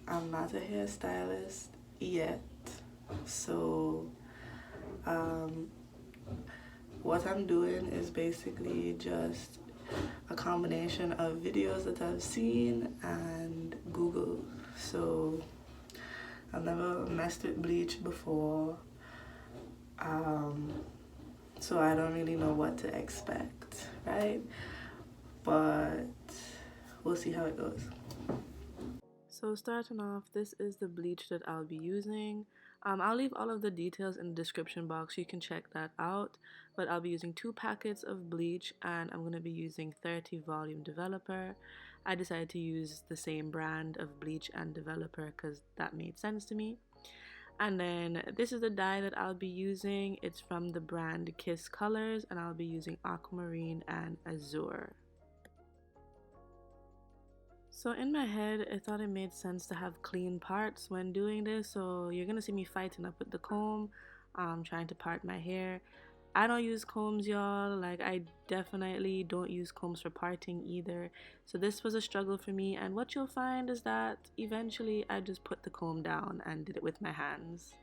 I'm not a hairstylist yet, so um, what I'm doing is basically just a combination of videos that I've seen and Google. So I've never messed with bleach before, um, so I don't really know what to expect, right? But we'll see how it goes. So starting off, this is the bleach that I'll be using. I'll leave all of the details in the description box so you can check that out. But I'll be using 2 packets of bleach and I'm going to be using 30 volume developer. I decided to use the same brand of bleach and developer because that made sense to me. And then this is the dye that I'll be using. It's from the brand Kiss Colors and I'll be using Aquamarine and Azure. So in my head, I thought it made sense to have clean parts when doing this. So you're gonna see me fighting up with the comb, trying to part my hair. I don't use combs, y'all. Like, I definitely don't use combs for parting either. So this was a struggle for me. And what you'll find is that eventually I just put the comb down and did it with my hands.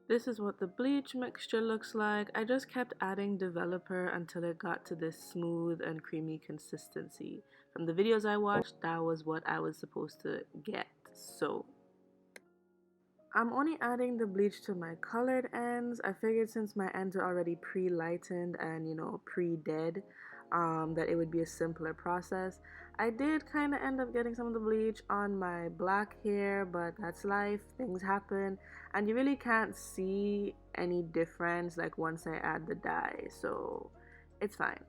This is what the bleach mixture looks like. I just kept adding developer until it got to this smooth and creamy consistency. From the videos I watched, that was what I was supposed to get. So I'm only adding the bleach to my colored ends. I figured since my ends are already pre-lightened and, pre-dead, that it would be a simpler process. I did kind of end up getting some of the bleach on my black hair, but that's life, things happen, and you really can't see any difference like once I add the dye, so it's fine.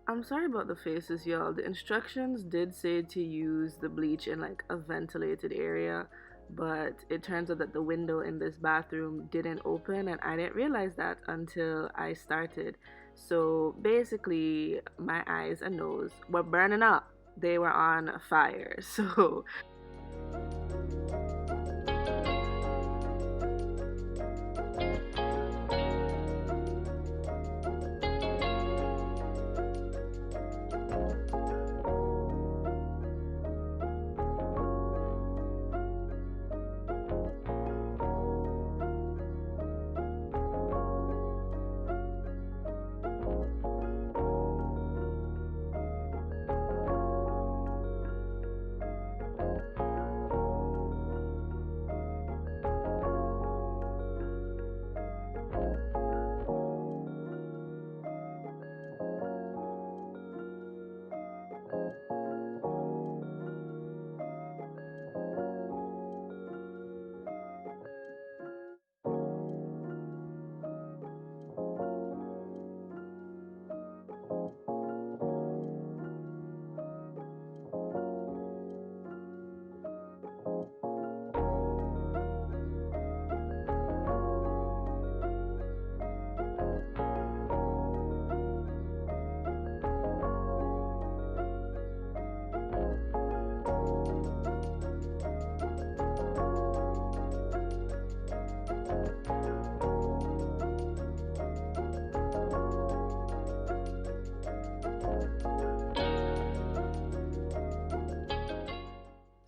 I'm sorry about the faces, y'all. The instructions did say to use the bleach in like a ventilated area, but it turns out that the window in this bathroom didn't open, and I didn't realize that until I started. So basically, my eyes and nose were burning up. They were on fire. So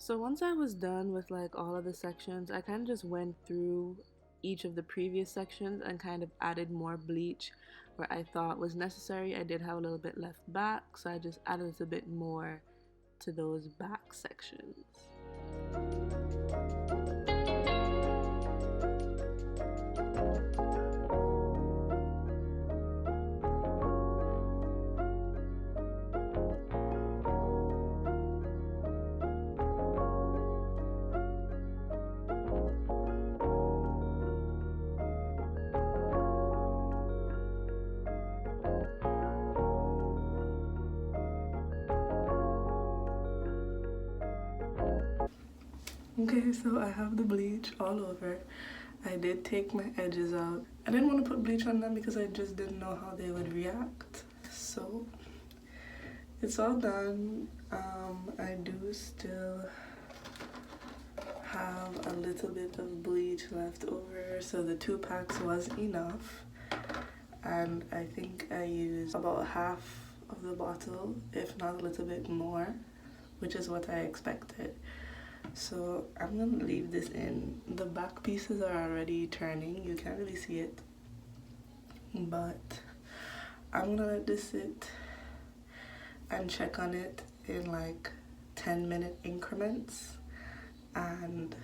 So once I was done with like all of the sections, I kind of just went through each of the previous sections and kind of added more bleach where I thought was necessary. I did have a little bit left back, so I just added a little bit more to those back sections. Okay, so I have the bleach all over. I did take my edges out. I didn't want to put bleach on them because I just didn't know how they would react. So it's all done. I do still have a little bit of bleach left over, so the 2 packs was enough. And I think I used about half of the bottle, if not a little bit more, which is what I expected. So I'm gonna leave this in. The back pieces are already turning, you can't really see it, but I'm gonna let this sit and check on it in like 10-minute increments, and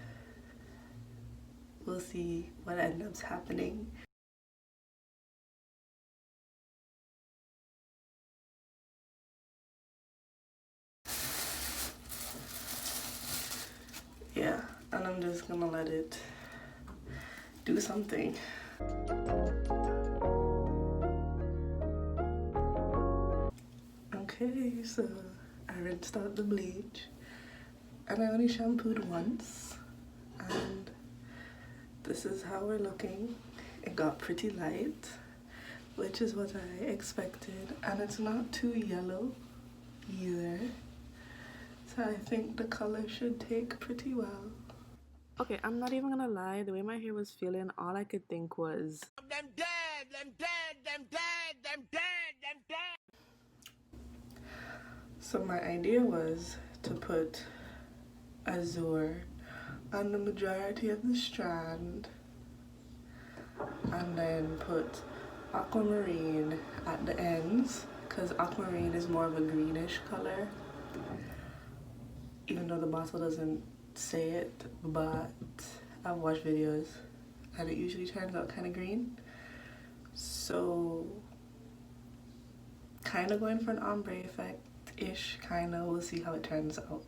we'll see what ends up happening. Yeah, and I'm just gonna let it do something. Okay, so I rinsed out the bleach and I only shampooed once, and this is how we're looking. It got pretty light, which is what I expected, and it's not too yellow either, so I think the color should take pretty well. Okay, I'm not even gonna lie, the way my hair was feeling, all I could think was, them dead, them dead, them dead, them dead, them dead. So my idea was to put Azure on the majority of the strand, and then put Aquamarine at the ends, because Aquamarine is more of a greenish color, even though the bottle doesn't say it, but I've watched videos and it usually turns out kind of green. So kind of going for an ombre effect-ish, kind of. We'll see how it turns out.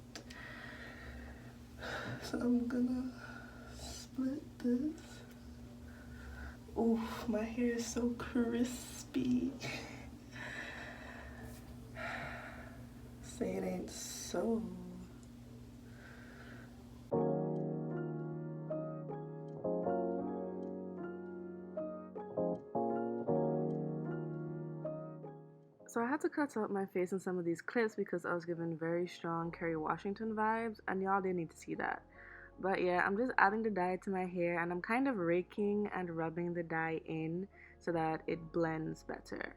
So I'm gonna split this. Ooh, my hair is so crispy. Say it ain't so. So I had to cut out my face in some of these clips because I was given very strong Kerry Washington vibes, and y'all didn't need to see that. But yeah, I'm just adding the dye to my hair, and I'm kind of raking and rubbing the dye in so that it blends better.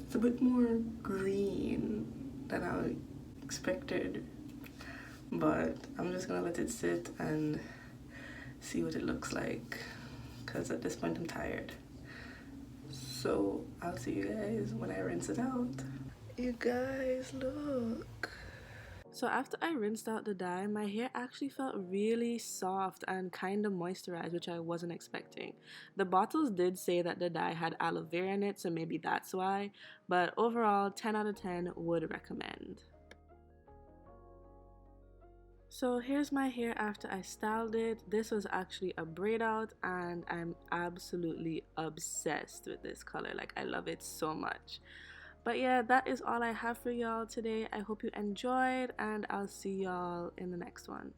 It's a bit more green than I expected, but I'm just gonna let it sit and see what it looks like, because at this point I'm tired. So I'll see you guys when I rinse it out. You guys, look. So after I rinsed out the dye, my hair actually felt really soft and kind of moisturized, which I wasn't expecting. The bottles did say that the dye had aloe vera in it, so maybe that's why, but overall 10 out of 10 would recommend. So here's my hair after I styled it. This was actually a braid out, and I'm absolutely obsessed with this color. Like, I love it so much. But yeah, that is all I have for y'all today. I hope you enjoyed, and I'll see y'all in the next one.